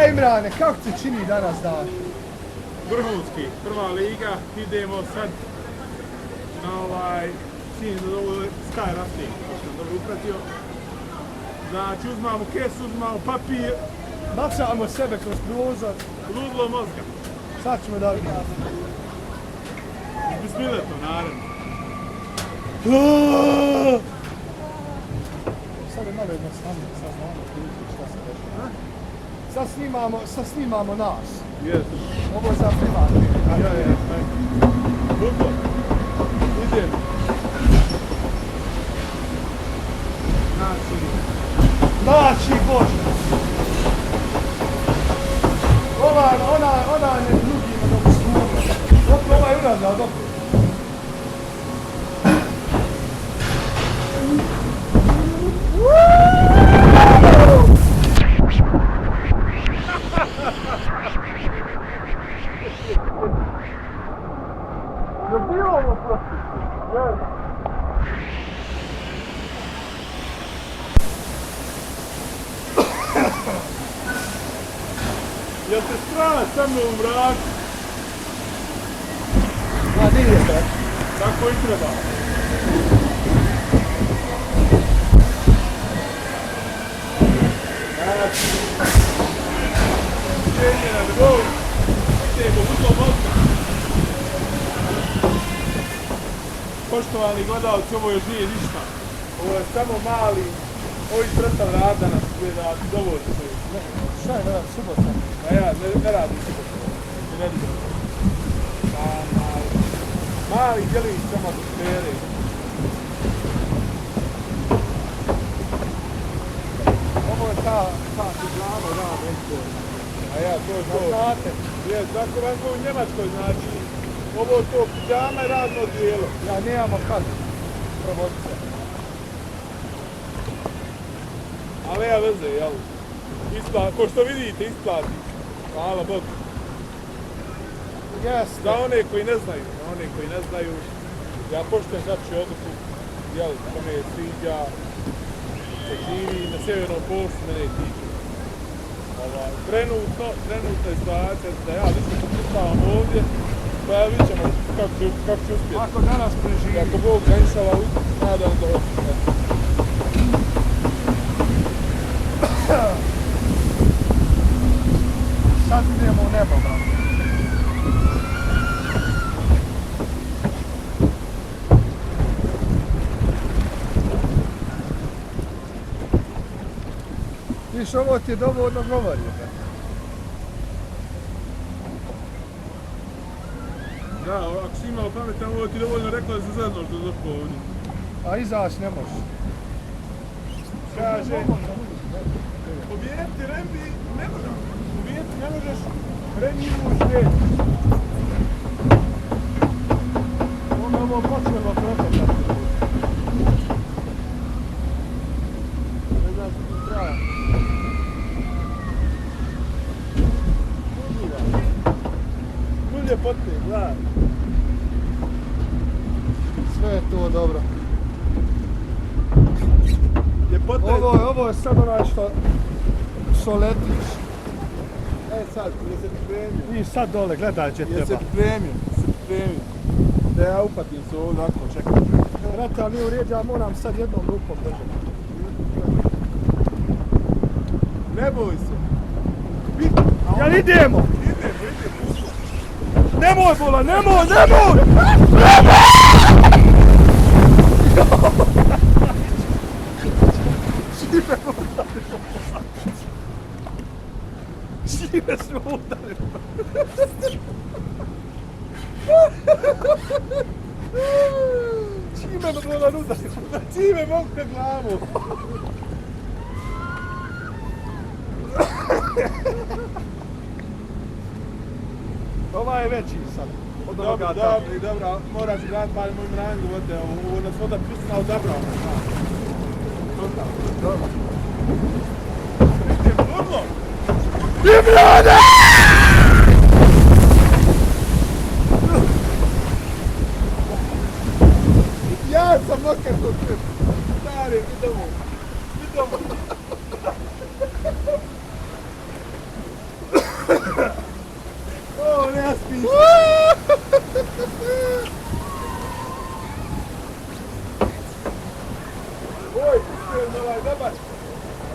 Imrane, kako se čini danas dan? Vrhunski, prva liga, idemo sad na čini da ovo je Sky Rafting, ako sam dobro upratio. Znači uzmamo kesu, uzmamo papir. Bacamo sebe kroz prozor. Ludlo mozga. Sad ćemo da vidimo. Bismiletom, naravno. Sad je malo jednostavno, sad znamo šta se dešava. Sad snimamo nas. Jesu. Ovo je za privatni. Ja. Ludlo. Idemo. Znači, Bože! Ona ne drugi na dobu sluga. Dok ovaj uradila, dok. Je bilo ovo protiv? Jel te strah sa mnom u mraku? Ma, nije strah. Tako i treba. Znači, uđenje na nivou, idemo udlo mozga. Poštovani gledalci, ovo još nije ništa. Ovo je samo mali, ovi prestav rad danas gledati, dovoljno se. Šta je danas, subota? A ja, ne radim subota. Ne vidim. Mali djelić samo atmosfere. Ovo je ta glava rad, nešto. A ja, to je to. Znate? Je, tako vam u Njemačkoj znači. Ovo je to pijama i radno dijelo. Ja nemamo kad provoditi se. Ali ja veze, jel? Ko što vidite, isplati. Hvala Bogu. Jeste. Za one koji ne znaju, ja poštujem znači odluku, jel, kome je sviđa, se živi na sjevernom poluotoku, mene je tiče. Trenutna je situacija da ja više pokušavam ovdje, pa ja vidjet ćemo kako ću uspjeti. Ako danas preživi. Ako Bog ga inšala, nadam da hoće. Sad idemo u nebo, brate. Viš, ovo ti je dovoljno govori, brate. Da, ako si imao pametan, ovo ti dovoljno rekla da se zajedno što došlo ovdje. A izaći ne može. Kaže, pobijeti Rembi ne možeš. Pobijeti ne možeš, Rembi imu u svijet. Ono je ovo počelo protokati. Ne znam što ti treba. Mulje pote, gledaj. Sve je to dobro. Ljepota je... Ovo je sad onaj što letiš. Sad, je se pripremio. I sad dole, gledaj će Je treba. se pripremio. Da ja upatim se ovdje, ako čekam. Brate, ali nije u redu, ja moram sad jednom rukom držati. Ne boj se. Jel idemo? Idemo. Nemoj, bola, nemoj! Šime smo udarili. Čime me bola udarili? Čime mokne glavu? Ovaj je veći sad. Dobro, moraš gledati pa moj mrangu, ovo nas voda prisna odabrao. Dobro. Idemo, Ludlo! Imrane! Ja sam mokar kod tebe. Stari, idemo. O, ne spiš. Oj, pustujem ovaj, dobar.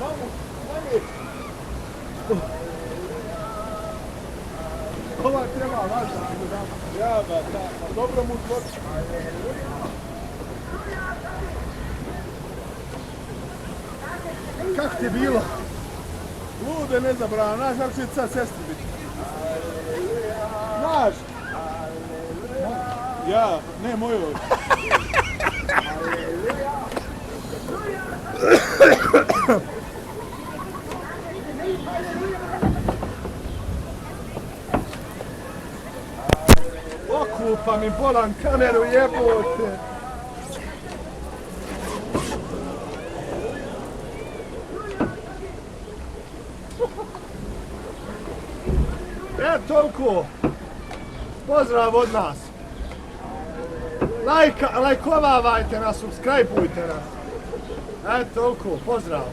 Vamo, vamo. Ova treba važna. Ja, ba, dobro mu tvoči. Kako ti je bilo? Lude, ne zabrana, znaš kako će sad sestri biti? Znaš? Ja, ne mojoj. Okupa mi bolan kameru, jebote. Toliko. Pozdrav od nas. Lajkovavajte nas, subscribeujte nas. Toliko. Pozdrav.